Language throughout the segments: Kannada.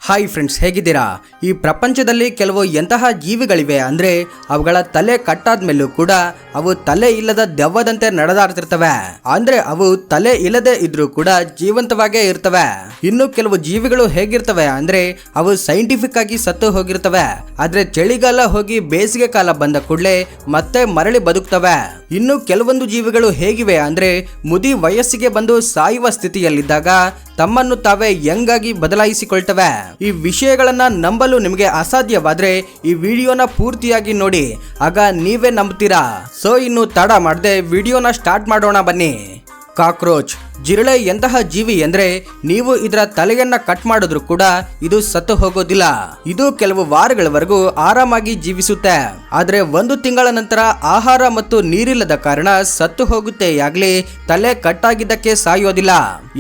ಹಾಯ್ ಫ್ರೆಂಡ್ಸ್, ಹೇಗಿದ್ದೀರಾ? ಈ ಪ್ರಪಂಚದಲ್ಲಿ ಕೆಲವು ಎಂತಹ ಜೀವಿಗಳಿವೆ ಅಂದ್ರೆ ಅವುಗಳ ತಲೆ ಕಟ್ಟಾದ್ಮೇಲೂ ಕೂಡ ಅವು ತಲೆ ಇಲ್ಲದ ದೆವ್ವದಂತೆ ನಡೆದಾಡ್ತಿರ್ತವೆ. ಅಂದ್ರೆ ಅವು ತಲೆ ಇಲ್ಲದೆ ಇದ್ರೂ ಕೂಡ ಜೀವಂತವಾಗೇ ಇರ್ತವೆ. ಇನ್ನು ಕೆಲವು ಜೀವಿಗಳು ಹೇಗಿರ್ತವೆ ಅಂದ್ರೆ ಅವು ಸೈಂಟಿಫಿಕ್ ಆಗಿ ಸತ್ತು ಹೋಗಿರ್ತವೆ, ಆದ್ರೆ ಚಳಿಗಾಲ ಹೋಗಿ ಬೇಸಿಗೆ ಕಾಲ ಬಂದ ಕೂಡಲೇ ಮತ್ತೆ ಮರಳಿ ಬದುಕ್ತವೆ. ಇನ್ನು ಕೆಲವೊಂದು ಜೀವಿಗಳು ಹೇಗಿವೆ ಅಂದ್ರೆ ಮುದಿ ವಯಸ್ಸಿಗೆ ಬಂದು ಸಾಯುವ ಸ್ಥಿತಿಯಲ್ಲಿದ್ದಾಗ ತಮ್ಮನ್ನು ತಾವೇ ಯಂಗ್ ಆಗಿ ಬದಲಾಯಿಸಿಕೊಳ್ತವೆ. ಈ ವಿಷಯಗಳನ್ನ ನಂಬಲು ನಿಮಗೆ ಅಸಾಧ್ಯವಾದ್ರೆ ಈ ವಿಡಿಯೋನ ಪೂರ್ತಿಯಾಗಿ ನೋಡಿ, ಆಗ ನೀವೇ ನಂಬ್ತೀರಾ. ಸೊ ಇನ್ನು ತಡ ಮಾಡದೆ ವಿಡಿಯೋನ ಸ್ಟಾರ್ಟ್ ಮಾಡೋಣ ಬನ್ನಿ. ಕಾಕ್ರೋಚ್ ಜಿರಳೆ ಎಂತಹ ಜೀವಿ ಅಂದ್ರೆ ನೀವು ಇದರ ತಲೆಯನ್ನ ಕಟ್ ಮಾಡಿದ್ರು ಕೂಡ ಇದು ಸತ್ತು ಹೋಗೋದಿಲ್ಲ. ಇದು ಕೆಲವು ವಾರಗಳವರೆಗೂ ಆರಾಮಾಗಿ ಜೀವಿಸುತ್ತೆ, ಆದ್ರೆ 1 ತಿಂಗಳ ನಂತರ ಆಹಾರ ಮತ್ತು ನೀರಿಲ್ಲದ ಕಾರಣ ಸತ್ತು ಹೋಗುತ್ತೆ. ಆಗ್ಲಿ ತಲೆ ಕಟ್ಟಾಗಿದ್ದಕ್ಕೆ ಸಾಯೋದಿಲ್ಲ,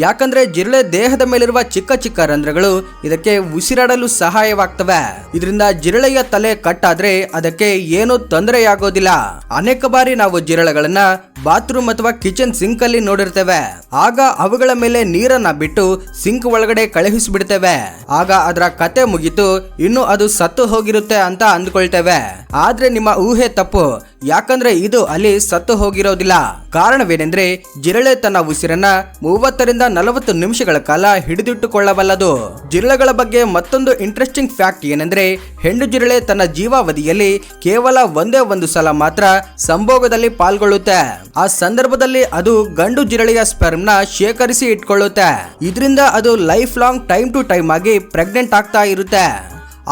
ಯಾಕಂದ್ರೆ ಜಿರಳೆ ದೇಹದ ಮೇಲಿರುವ ಚಿಕ್ಕ ಚಿಕ್ಕ ರಂಧ್ರಗಳು ಇದಕ್ಕೆ ಉಸಿರಾಡಲು ಸಹಾಯವಾಗ್ತವೆ. ಇದರಿಂದ ಜಿರಳೆಯ ತಲೆ ಕಟ್ಟಾದ್ರೆ ಅದಕ್ಕೆ ಏನೂ ತೊಂದರೆಯಾಗೋದಿಲ್ಲ. ಅನೇಕ ಬಾರಿ ನಾವು ಜಿರಳೆಗಳನ್ನ ಬಾತ್ರೂಮ್ ಅಥವಾ ಕಿಚನ್ ಸಿಂಕ್ ಅಲ್ಲಿ ನೋಡಿರ್ತೇವೆ. ಆಗ ಅವುಗಳ ಮೇಲೆ ನೀರನ್ನ ಬಿಟ್ಟು ಸಿಂಕ್ ಒಳಗಡೆ ಕಳುಹಿಸಿಬಿಡ್ತೇವೆ. ಆಗ ಅದರ ಕತೆ ಮುಗಿತು, ಇನ್ನು ಅದು ಸತ್ತು ಹೋಗಿರುತ್ತೆ ಅಂತ ಅಂದ್ಕೊಳ್ತೇವೆ. ಆದ್ರೆ ನಿಮ್ಮ ಊಹೆ ತಪ್ಪು, ಯಾಕಂದ್ರೆ ಇದು ಅಲ್ಲಿ ಸತ್ತು ಹೋಗಿರೋದಿಲ್ಲ. ಕಾರಣವೇನೆಂದ್ರೆ ಜಿರಳೆ ತನ್ನ ಉಸಿರನ್ನ 30 ರಿಂದ 40 ನಿಮಿಷಗಳ ಕಾಲ ಹಿಡಿದಿಟ್ಟುಕೊಳ್ಳಬಲ್ಲದು. ಜಿರಳೆಗಳ ಬಗ್ಗೆ ಮತ್ತೊಂದು ಇಂಟ್ರೆಸ್ಟಿಂಗ್ ಫ್ಯಾಕ್ಟ್ ಏನೆಂದ್ರೆ ಹೆಣ್ಣು ಜಿರಳೆ ತನ್ನ ಜೀವಾವಧಿಯಲ್ಲಿ ಕೇವಲ ಒಂದೇ ಒಂದು ಸಲ ಮಾತ್ರ ಸಂಭೋಗದಲ್ಲಿ ಪಾಲ್ಗೊಳ್ಳುತ್ತೆ. ಆ ಸಂದರ್ಭದಲ್ಲಿ ಅದು ಗಂಡು ಜಿರಳೆಯ ಸ್ಪರ್ಮ್ ನ ಶೇಖರಿಸಿ ಇಟ್ಕೊಳ್ಳುತ್ತೆ. ಇದರಿಂದ ಅದು life long time to time ಆಗಿ ಪ್ರೆಗ್ನೆಂಟ್ ಆಗ್ತಾ ಇರುತ್ತೆ.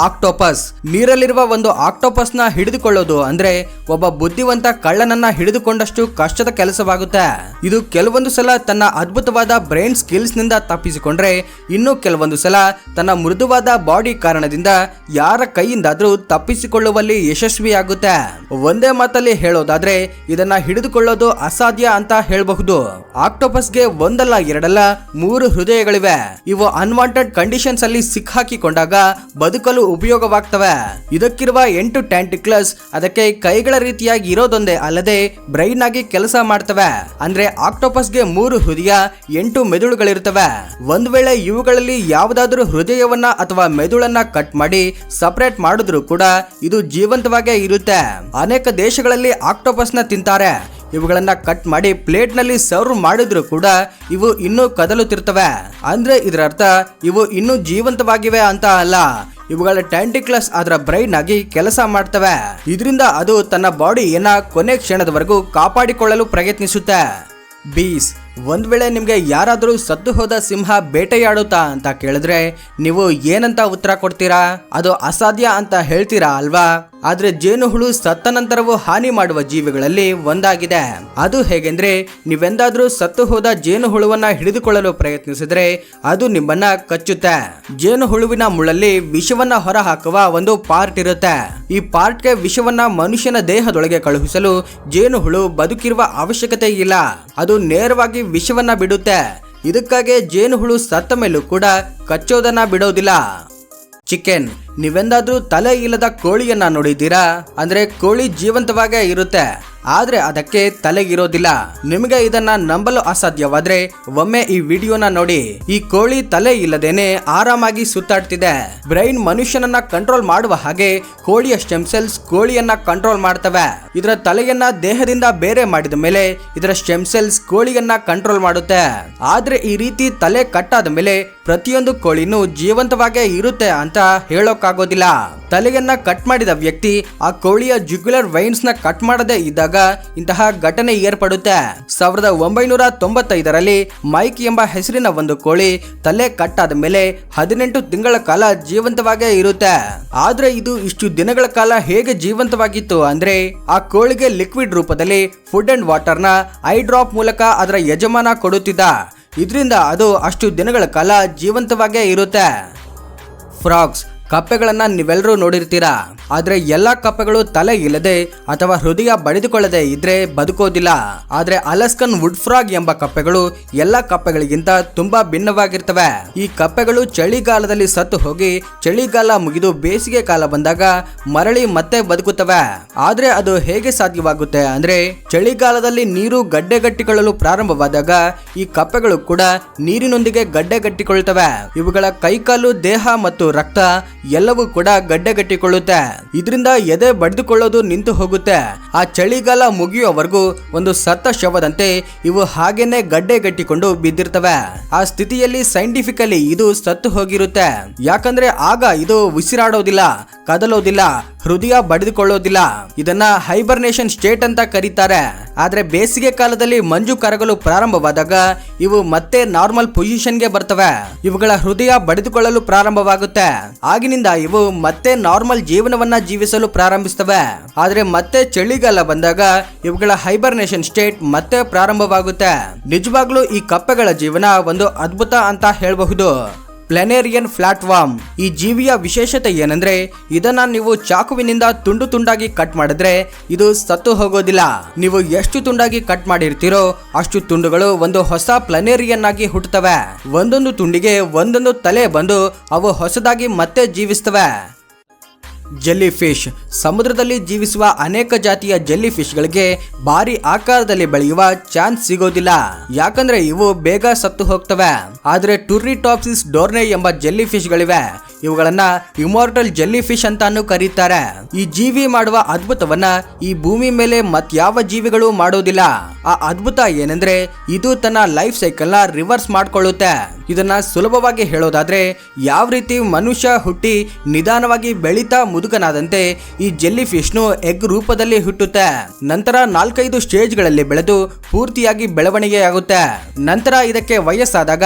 ಆಕ್ಟೋಪಸ್ ನೀರಲ್ಲಿರುವ ಒಂದು ಆಕ್ಟೋಪಸ್ ನ ಹಿಡಿದುಕೊಳ್ಳೋದು ಅಂದ್ರೆ ಒಬ್ಬ ಬುದ್ಧಿವಂತ ಕಳ್ಳನನ್ನ ಹಿಡಿದುಕೊಂಡಷ್ಟು ಕಷ್ಟದ ಕೆಲಸವಾಗುತ್ತೆ. ಇದು ಕೆಲವೊಂದು ಸಲ ತನ್ನ ಅದ್ಭುತವಾದ ಬ್ರೈನ್ ಸ್ಕಿಲ್ಸ್ ನಿಂದ ತಪ್ಪಿಸಿಕೊಂಡ್ರೆ, ಇನ್ನು ಕೆಲವೊಂದು ಸಲ ತನ್ನ ಮೃದುವಾದ ಬಾಡಿ ಕಾರಣದಿಂದ ಯಾರ ಕೈಯಿಂದಾದ್ರೂ ತಪ್ಪಿಸಿಕೊಳ್ಳುವಲ್ಲಿ ಯಶಸ್ವಿಯಾಗುತ್ತೆ. ಒಂದೇ ಮಾತಲ್ಲಿ ಹೇಳೋದಾದ್ರೆ ಇದನ್ನ ಹಿಡಿದುಕೊಳ್ಳೋದು ಅಸಾಧ್ಯ ಅಂತ ಹೇಳಬಹುದು. ಆಕ್ಟೋಪಸ್ಗೆ ಒಂದಲ್ಲ ಎರಡಲ್ಲ 3 ಹೃದಯಗಳಿವೆ. ಇವು ಅನ್ವಾಂಟೆಡ್ ಕಂಡೀಷನ್ಸ್ ಅಲ್ಲಿ ಸಿಕ್ಕಾಕಿಕೊಂಡಾಗ ಬದುಕಲು ಉಪಯೋಗವಾಗ್ತವೆ. ಇದಕ್ಕಿರುವ 8 ಟ್ಯಾಂಟಿಕ್ಲಸ್ ಅದಕ್ಕೆ ಕೈಗಳ ರೀತಿಯಾಗಿ ಇರೋದೊಂದೇ ಅಲ್ಲದೆ ಬ್ರೈನ್ ಆಗಿ ಕೆಲಸ ಮಾಡ್ತವೆ. ಅಂದ್ರೆ ಆಕ್ಟೋಪಸ್ಗೆ 3 ಹೃದಯ 8 ಮೆದುಳುಗಳಿರ್ತವೆ. ಒಂದ್ ವೇಳೆ ಇವುಗಳಲ್ಲಿ ಯಾವುದಾದ್ರೂ ಹೃದಯವನ್ನ ಅಥವಾ ಮೆದುಳನ್ನ ಕಟ್ ಮಾಡಿ ಸಪರೇಟ್ ಮಾಡಿದ್ರು ಕೂಡ ಇದು ಜೀವಂತವಾಗೇ ಇರುತ್ತೆ. ಅನೇಕ ದೇಶಗಳಲ್ಲಿ ಆಕ್ಟೋಪಸ್ ನ ತಿಂತಾರೆ. ಇವುಗಳನ್ನ ಕಟ್ ಮಾಡಿ ಪ್ಲೇಟ್ ನಲ್ಲಿ ಸರ್ವ್ ಮಾಡಿದ್ರು ಕೂಡ ಇವು ಇನ್ನೂ ಕದಲುತ್ತಿರ್ತವೆ. ಅಂದ್ರೆ ಇದರ ಅರ್ಥ ಇವು ಇನ್ನೂ ಜೀವಂತವಾಗಿವೆ ಅಂತ ಅಲ್ಲ, ಇವುಗಳ ಟ್ಯಾಂಟಿಕ್ಲಸ್ ಅದರ ಬ್ರೈನ್ ಆಗಿ ಕೆಲಸ ಮಾಡ್ತವೆ. ಇದರಿಂದ ಅದು ತನ್ನ ಬಾಡಿಯನ್ನ ಕೊನೆ ಕ್ಷಣದವರೆಗೂ ಕಾಪಾಡಿಕೊಳ್ಳಲು ಪ್ರಯತ್ನಿಸುತ್ತೆ. ಬೀಸ್ ಒಂದ್ ವೇಳೆ ನಿಮ್ಗೆ ಯಾರಾದ್ರೂ ಸತ್ತು ಹೋದ ಸಿಂಹ ಬೇಟೆಯಾಡುತ್ತಾ ಅಂತ ಕೇಳಿದ್ರೆ ನೀವು ಏನಂತ ಉತ್ತರ ಕೊಡ್ತೀರಾ? ಅದು ಅಸಾಧ್ಯ ಅಂತ ಹೇಳ್ತೀರಾ ಅಲ್ವಾ? ಆದ್ರೆ ಜೇನುಹುಳು ಸತ್ತ ನಂತರವೂ ಹಾನಿ ಮಾಡುವ ಜೀವಿಗಳಲ್ಲಿ ಒಂದಾಗಿದೆ. ಅದು ಹೇಗೆಂದ್ರೆ ನೀವೆಂದಾದ್ರೂ ಸತ್ತು ಹೋದ ಜೇನುಹುಳುವನ್ನ ಹಿಡಿದುಕೊಳ್ಳಲು ಪ್ರಯತ್ನಿಸಿದ್ರೆ ಅದು ನಿಮ್ಮನ್ನ ಕಚ್ಚುತ್ತೆ. ಜೇನುಹುಳುವಿನ ಮುಳ್ಳಲ್ಲಿ ವಿಷವನ್ನ ಹೊರ ಹಾಕುವ ಒಂದು ಪಾರ್ಟ್ ಇರುತ್ತೆ. ಈ ಪಾರ್ಟ್ಗೆ ವಿಷವನ್ನ ಮನುಷ್ಯನ ದೇಹದೊಳಗೆ ಕಳುಹಿಸಲು ಜೇನುಹುಳು ಬದುಕಿರುವ ಅವಶ್ಯಕತೆ ಇಲ್ಲ, ಅದು ನೇರವಾಗಿ ವಿಷವನ್ನ ಬಿಡುತ್ತೆ. ಇದಕ್ಕಾಗಿ ಜೇನುಹುಳು ಸತ್ತ ಮೇಲೂ ಕೂಡ ಕಚ್ಚೋದನ್ನ ಬಿಡೋದಿಲ್ಲ. ಚಿಕನ್ ನೀವೆಂದಾದ್ರೂ ತಲೆ ಇಲ್ಲದ ಕೋಳಿಯನ್ನ ನೋಡಿದ್ದೀರಾ? ಅಂದ್ರೆ ಕೋಳಿ ಜೀವಂತವಾಗೇ ಇರುತ್ತೆ, ಆದ್ರೆ ಅದಕ್ಕೆ ತಲೆ ಇರೋದಿಲ್ಲ. ನಿಮಗೆ ಇದನ್ನ ನಂಬಲು ಅಸಾಧ್ಯವಾದ್ರೆ ಒಮ್ಮೆ ಈ ವಿಡಿಯೋನ ನೋಡಿ. ಈ ಕೋಳಿ ತಲೆ ಇಲ್ಲದೇನೆ ಆರಾಮಾಗಿ ಸುತ್ತಾಡ್ತಿದೆ. ಬ್ರೈನ್ ಮನುಷ್ಯನನ್ನ ಕಂಟ್ರೋಲ್ ಮಾಡುವ ಹಾಗೆ ಕೋಳಿಯ ಸ್ಟೆಮ್ ಸೆಲ್ಸ್ ಕೋಳಿಯನ್ನ ಕಂಟ್ರೋಲ್ ಮಾಡ್ತವೆ. ಇದರ ತಲೆಯನ್ನ ದೇಹದಿಂದ ಬೇರೆ ಮಾಡಿದ ಮೇಲೆ ಇದರ ಸ್ಟೆಮ್ ಸೆಲ್ಸ್ ಕೋಳಿಯನ್ನ ಕಂಟ್ರೋಲ್ ಮಾಡುತ್ತೆ. ಆದ್ರೆ ಈ ರೀತಿ ತಲೆ ಕಟ್ಟಾದ ಮೇಲೆ ಪ್ರತಿಯೊಂದು ಕೋಳಿನೂ ಜೀವಂತವಾಗೇ ಇರುತ್ತೆ ಅಂತ ಹೇಳೋಕ್ಕಾಗೋದಿಲ್ಲ. ತಲೆಯನ್ನ ಕಟ್ ಮಾಡಿದ ವ್ಯಕ್ತಿ ಆ ಕೋಳಿಯ ಜುಗ್ಯುಲರ್ ವೈನ್ಸ್ ನ ಕಟ್ ಮಾಡದೇ ಇದ್ದಾಗ ಇಂತಹ ಘಟನೆ ಏರ್ಪಡುತ್ತೆ. 1995ರಲ್ಲಿ ಮೈಕ್ ಎಂಬ ಹೆಸರಿನ ಒಂದು ಕೋಳಿ ತಲೆ ಕಟ್ಟಾದ ಮೇಲೆ 18 ತಿಂಗಳ ಕಾಲ ಜೀವಂತವಾಗೇ ಇರುತ್ತೆ. ಆದ್ರೆ ಇದು ಇಷ್ಟು ದಿನಗಳ ಕಾಲ ಹೇಗೆ ಜೀವಂತವಾಗಿತ್ತು ಅಂದ್ರೆ ಆ ಕೋಳಿಗೆ ಲಿಕ್ವಿಡ್ ರೂಪದಲ್ಲಿ ಫುಡ್ ಅಂಡ್ ವಾಟರ್ ನ ಐ ಡ್ರಾಪ್ ಮೂಲಕ ಅದರ ಯಜಮಾನ ಕೊಡುತ್ತಿದ್ದ. ಇದರಿಂದ ಅದು ಅಷ್ಟು ದಿನಗಳ ಕಾಲ ಜೀವಂತವಾಗೇ ಇರುತ್ತೆ. ಫ್ರಾಗ್ಸ್ ಕಪ್ಪೆಗಳನ್ನ ನೀವೆಲ್ಲರೂ ನೋಡಿರ್ತೀರಾ. ಆದ್ರೆ ಎಲ್ಲಾ ಕಪ್ಪೆಗಳು ತಲೆ ಇಲ್ಲದೆ ಅಥವಾ ಹೃದಯ ಬಡಿದುಕೊಳ್ಳದೆ ಇದ್ರೆ ಬದುಕೋದಿಲ್ಲ. ಆದ್ರೆ ಅಲಸ್ಕನ್ ವುಡ್ ಫ್ರಾಗ್ ಎಂಬ ಕಪ್ಪೆಗಳು ಎಲ್ಲಾ ಕಪ್ಪೆಗಳಿಗಿಂತ ತುಂಬಾ ಭಿನ್ನವಾಗಿರ್ತವೆ. ಈ ಕಪ್ಪೆಗಳು ಚಳಿಗಾಲದಲ್ಲಿ ಸತ್ತು ಹೋಗಿ ಚಳಿಗಾಲ ಮುಗಿದು ಬೇಸಿಗೆ ಕಾಲ ಬಂದಾಗ ಮರಳಿ ಮತ್ತೆ ಬದುಕುತ್ತವೆ. ಆದ್ರೆ ಅದು ಹೇಗೆ ಸಾಧ್ಯವಾಗುತ್ತೆ ಅಂದ್ರೆ ಚಳಿಗಾಲದಲ್ಲಿ ನೀರು ಗಡ್ಡೆಗಟ್ಟಿಕೊಳ್ಳಲು ಪ್ರಾರಂಭವಾದಾಗ ಈ ಕಪ್ಪೆಗಳು ಕೂಡ ನೀರಿನೊಂದಿಗೆ ಗಡ್ಡೆಗಟ್ಟಿಕೊಳ್ಳುತ್ತವೆ. ಇವುಗಳ ಕೈಕಾಲು, ದೇಹ ಮತ್ತು ರಕ್ತ ಎಲ್ಲವೂ ಕೂಡ ಗಡ್ಡೆಗಟ್ಟಿಕೊಳ್ಳುತ್ತೆ. ಇದರಿಂದ ಎದೆ ಬಡಿದುಕೊಳ್ಳೋದು ನಿಂತು ಹೋಗುತ್ತೆ. ಆ ಚಳಿಗಾಲ ಮುಗಿಯುವವರೆಗೂ ಒಂದು ಸತ್ತ ಶವದಂತೆ ಇವು ಹಾಗೇನೆ ಗಡ್ಡೆಗಟ್ಟಿಕೊಂಡು ಬಿದ್ದಿರ್ತವೆ. ಆ ಸ್ಥಿತಿಯಲ್ಲಿ ಸೈಂಟಿಫಿಕಲಿ ಇದು ಸತ್ತು ಹೋಗಿರುತ್ತೆ. ಯಾಕಂದ್ರೆ ಆಗ ಇದು ಉಸಿರಾಡೋದಿಲ್ಲ, ಕದಲೋದಿಲ್ಲ, ಹೃದಯ ಬಡಿದುಕೊಳ್ಳೋದಿಲ್ಲ. ಇದನ್ನ ಹೈಬರ್ನೇಷನ್ ಸ್ಟೇಟ್ ಅಂತ ಕರೀತಾರೆ. ಆದ್ರೆ ಬೇಸಿಗೆ ಕಾಲದಲ್ಲಿ ಮಂಜು ಕರಗಲು ಪ್ರಾರಂಭವಾದಾಗ ಇವು ಮತ್ತೆ ನಾರ್ಮಲ್ ಪೊಸಿಷನ್ಗೆ ಬರ್ತವೆ. ಇವುಗಳ ಹೃದಯ ಬಡಿದುಕೊಳ್ಳಲು ಪ್ರಾರಂಭವಾಗುತ್ತೆ. ಆಗಿನಿಂದ ಇವು ಮತ್ತೆ ನಾರ್ಮಲ್ ಜೀವನವನ್ನ ಜೀವಿಸಲು ಪ್ರಾರಂಭಿಸ್ತವೆ. ಆದ್ರೆ ಮತ್ತೆ ಚಳಿಗಾಲ ಬಂದಾಗ ಇವುಗಳ ಹೈಬರ್ನೇಷನ್ ಸ್ಟೇಟ್ ಮತ್ತೆ ಪ್ರಾರಂಭವಾಗುತ್ತೆ. ನಿಜವಾಗ್ಲೂ ಈ ಕಪ್ಪೆಗಳ ಜೀವನ ಒಂದು ಅದ್ಭುತ ಅಂತ ಹೇಳಬಹುದು. ಪ್ಲಾನೇರಿಯನ್ ಫ್ಲಾಟ್ವಾರ್ಮ್ ಈ ಜೀವಿಯ ವಿಶೇಷತೆ ಏನಂದ್ರೆ ಇದನ್ನ ನೀವು ಚಾಕುವಿನಿಂದ ತುಂಡು ತುಂಡಾಗಿ ಕಟ್ ಮಾಡಿದ್ರೆ ಇದು ಸತ್ತು ಹೋಗೋದಿಲ್ಲ. ನೀವು ಎಷ್ಟು ತುಂಡಾಗಿ ಕಟ್ ಮಾಡಿರ್ತೀರೋ ಅಷ್ಟು ತುಂಡುಗಳು ಒಂದು ಹೊಸ ಪ್ಲಾನೇರಿಯನ್ ಆಗಿ ಹುಟ್ಟುತ್ತವೆ. ಒಂದೊಂದು ತುಂಡಿಗೆ ಒಂದೊಂದು ತಲೆ ಬಂದು ಅವು ಹೊಸದಾಗಿ ಮತ್ತೆ ಜೀವಿಸ್ತವೆ. ಜೆಲ್ಲಿ ಫಿಶ್ ಸಮುದ್ರದಲ್ಲಿ ಜೀವಿಸುವ ಅನೇಕ ಜಾತಿಯ ಜೆಲ್ಲಿ ಫಿಶ್ಗಳಿಗೆ ಭಾರಿ ಆಕಾರದಲ್ಲಿ ಬೆಳೆಯುವ ಚಾನ್ಸ್ ಸಿಗೋದಿಲ್ಲ. ಯಾಕಂದ್ರೆ ಇವು ಬೇಗ ಸತ್ತು ಹೋಗ್ತವೆ. ಆದ್ರೆ ಟುರ್ರಿಟಾಪ್ಸಿಸ್ ಡೋರ್ನೆ ಎಂಬ ಜೆಲ್ಲಿ ಫಿಶ್ ಗಳಿವೆ. ಇವುಗಳನ್ನ ಇಮಾರ್ಟಲ್ ಜೆಲ್ಲಿ ಫಿಶ್ ಅಂತಾನು ಕರೀತಾರೆ. ಈ ಜೀವಿ ಮಾಡುವ ಅದ್ಭುತವನ್ನ ಈ ಭೂಮಿ ಮೇಲೆ ಮತ್ಯಾವ ಜೀವಿಗಳು ಮಾಡೋದಿಲ್ಲ. ಆ ಅದ್ಭುತ ಏನಂದ್ರೆ ಇದು ತನ್ನ ಲೈಫ್ ಸೈಕಲ್ ನ ರಿವರ್ಸ್ ಮಾಡ್ಕೊಳ್ಳುತ್ತೆ. ಇದನ್ನ ಸುಲಭವಾಗಿ ಹೇಳೋದಾದ್ರೆ ಯಾವ ರೀತಿ ಮನುಷ್ಯ ಹುಟ್ಟಿ ನಿಧಾನವಾಗಿ ಬೆಳೀತಾ ಮುದುಕನಾದಂತೆ ಈ ಜೆಲ್ಲಿ ಫಿಶ್ನು ಎಗ್ ರೂಪದಲ್ಲಿ ಹುಟ್ಟುತ್ತೆ. ನಂತರ 4-5 ಸ್ಟೇಜ್ಗಳಲ್ಲಿ ಬೆಳೆದು ಪೂರ್ತಿಯಾಗಿ ಬೆಳವಣಿಗೆಯಾಗುತ್ತೆ. ನಂತರ ಇದಕ್ಕೆ ವಯಸ್ಸಾದಾಗ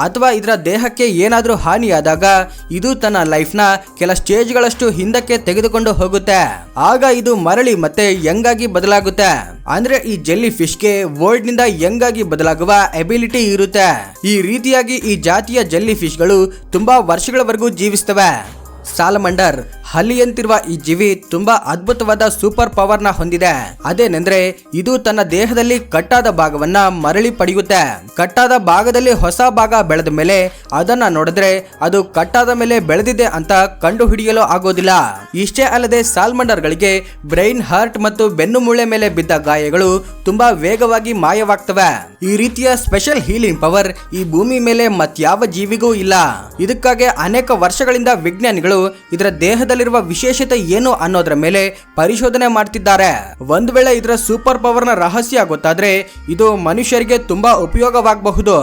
ಅಥವಾ ಇದರ ದೇಹಕ್ಕೆ ಏನಾದ್ರೂ ಹಾನಿಯಾದಾಗ ಇದು ತನ್ನ ಲೈಫ್ ನ ಕೆಲ ಸ್ಟೇಜ್ಗಳಷ್ಟು ಹಿಂದಕ್ಕೆ ತೆಗೆದುಕೊಂಡು ಹೋಗುತ್ತೆ. ಆಗ ಇದು ಮರಳಿ ಮತ್ತೆ ಯಂಗ್ ಆಗಿ ಬದಲಾಗುತ್ತೆ. ಅಂದ್ರೆ ಈ ಜೆಲ್ಲಿ ಫಿಶ್ಗೆ ವರ್ಲ್ಡ್ ನಿಂದ ಯಂಗ್ ಆಗಿ ಬದಲಾಗುವ ಎಬಿಲಿಟಿ ಇರುತ್ತೆ. ಈ ರೀತಿಯಾಗಿ ಈ ಜಾತಿಯ ಜೆಲ್ಲಿ ಫಿಶ್ಗಳು ತುಂಬಾ ವರ್ಷಗಳವರೆಗೂ ಜೀವಿಸ್ತವೆ. ಸಾಲಮಂಡರ್ ಹಲ್ಲಿಯಂತಿರುವ ಈ ಜೀವಿ ತುಂಬಾ ಅದ್ಭುತವಾದ ಸೂಪರ್ ಪವರ್ ನ ಹೊಂದಿದೆ. ಅದೇನೆಂದ್ರೆ ಇದು ತನ್ನ ದೇಹದಲ್ಲಿ ಕಟ್ಟಾದ ಭಾಗವನ್ನ ಮರಳಿ ಪಡೆಯುತ್ತೆ. ಕಟ್ಟಾದ ಭಾಗದಲ್ಲಿ ಹೊಸ ಭಾಗ ಬೆಳೆದ ಮೇಲೆ ಅದನ್ನ ನೋಡಿದ್ರೆ ಅದು ಕಟ್ಟಾದ ಮೇಲೆ ಬೆಳೆದಿದೆ ಅಂತ ಕಂಡು ಹಿಡಿಯಲು ಆಗೋದಿಲ್ಲ. ಇಷ್ಟೇ ಅಲ್ಲದೆ ಸಾಲ್ಮಂಡರ್ ಗಳಿಗೆ ಬ್ರೈನ್, ಹಾರ್ಟ್ ಮತ್ತು ಬೆನ್ನು ಮೂಳೆ ಮೇಲೆ ಬಿದ್ದ ಗಾಯಗಳು ತುಂಬಾ ವೇಗವಾಗಿ ಮಾಯವಾಗ್ತವೆ. ಈ ರೀತಿಯ ಸ್ಪೆಷಲ್ ಹೀಲಿಂಗ್ ಪವರ್ ಈ ಭೂಮಿ ಮೇಲೆ ಮತ್ಯಾವ ಜೀವಿಗೂ ಇಲ್ಲ. ಇದಕ್ಕಾಗಿ ಅನೇಕ ವರ್ಷಗಳಿಂದ ವಿಜ್ಞಾನಿಗಳು ಇದರ ದೇಹದಲ್ಲಿರುವ ವಿಶೇಷತೆ ಏನು ಅನ್ನೋದರ ಮೇಲೆ ಪರಿಶೋಧನೆ ಮಾಡ್ತಿದ್ದಾರೆ. ಒಂದು ವೇಳೆ ಇದರ ಸೂಪರ್ ಪವರ್ ನ ರಹಸ್ಯ ಗೊತ್ತಾದ್ರೆ ಇದು ಮನುಷ್ಯರಿಗೆ ತುಂಬಾ ಉಪಯೋಗವಾಗಬಹುದು.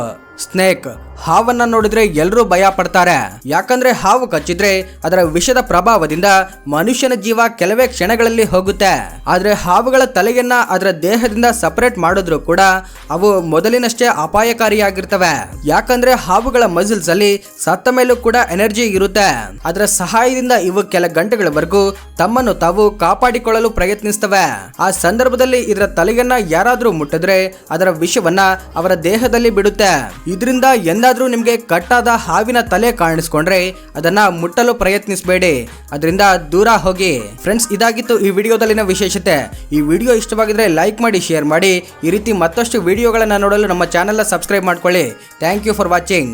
ಸ್ನೇಕ್ ಹಾವನ್ನ ನೋಡಿದ್ರೆ ಎಲ್ಲರೂ ಭಯ ಪಡ್ತಾರೆ. ಯಾಕಂದ್ರೆ ಹಾವು ಕಚ್ಚಿದ್ರೆ ಅದರ ವಿಷದ ಪ್ರಭಾವದಿಂದ ಮನುಷ್ಯನ ಜೀವ ಕೆಲವೇ ಕ್ಷಣಗಳಲ್ಲಿ ಹೋಗುತ್ತೆ. ಆದ್ರೆ ಹಾವುಗಳ ತಲೆಯನ್ನ ಅದರ ದೇಹದಿಂದ ಸಪರೇಟ್ ಮಾಡಿದ್ರು ಕೂಡ ಅವು ಮೊದಲಿನಷ್ಟೇ ಅಪಾಯಕಾರಿಯಾಗಿರ್ತವೆ. ಯಾಕಂದ್ರೆ ಹಾವುಗಳ ಮಸಲ್ಸ್ ಅಲ್ಲಿ ಸತ್ತ ಮೇಲೂ ಕೂಡ ಎನರ್ಜಿ ಇರುತ್ತೆ. ಅದರ ಸಹಾಯದಿಂದ ಇವು ಕೆಲ ಗಂಟೆಗಳವರೆಗೂ ತಮ್ಮನ್ನು ತಾವು ಕಾಪಾಡಿಕೊಳ್ಳಲು ಪ್ರಯತ್ನಿಸ್ತವೆ. ಆ ಸಂದರ್ಭದಲ್ಲಿ ಇದರ ತಲೆಯನ್ನ ಯಾರಾದ್ರೂ ಮುಟ್ಟಿದ್ರೆ ಅದರ ವಿಷವನ್ನ ಅವರ ದೇಹದಲ್ಲಿ ಬಿಡುತ್ತೆ. ಇದರಿಂದ ಎಂದಾದ್ರೂ ನಿಮ್ಗೆ ಕಟ್ಟಾದ ಹಾವಿನ ತಲೆ ಕಾಣಿಸ್ಕೊಂಡ್ರೆ ಅದನ್ನ ಮುಟ್ಟಲು ಪ್ರಯತ್ನಿಸಬೇಡಿ, ಅದರಿಂದ ದೂರ ಹೋಗಿ. ಫ್ರೆಂಡ್ಸ್, ಇದಾಗಿತ್ತು ಈ ವಿಡಿಯೋದಲ್ಲಿನ ವಿಶೇಷತೆ. ಈ ವಿಡಿಯೋ ಇಷ್ಟವಾಗಿದ್ರೆ ಲೈಕ್ ಮಾಡಿ, ಶೇರ್ ಮಾಡಿ. ಈ ರೀತಿ ಮತ್ತಷ್ಟು ವಿಡಿಯೋಗಳನ್ನ ನೋಡಲು ನಮ್ಮ ಚಾನೆಲ್ ಸಬ್ಸ್ಕ್ರೈಬ್ ಮಾಡ್ಕೊಳ್ಳಿ. Thank you for watching.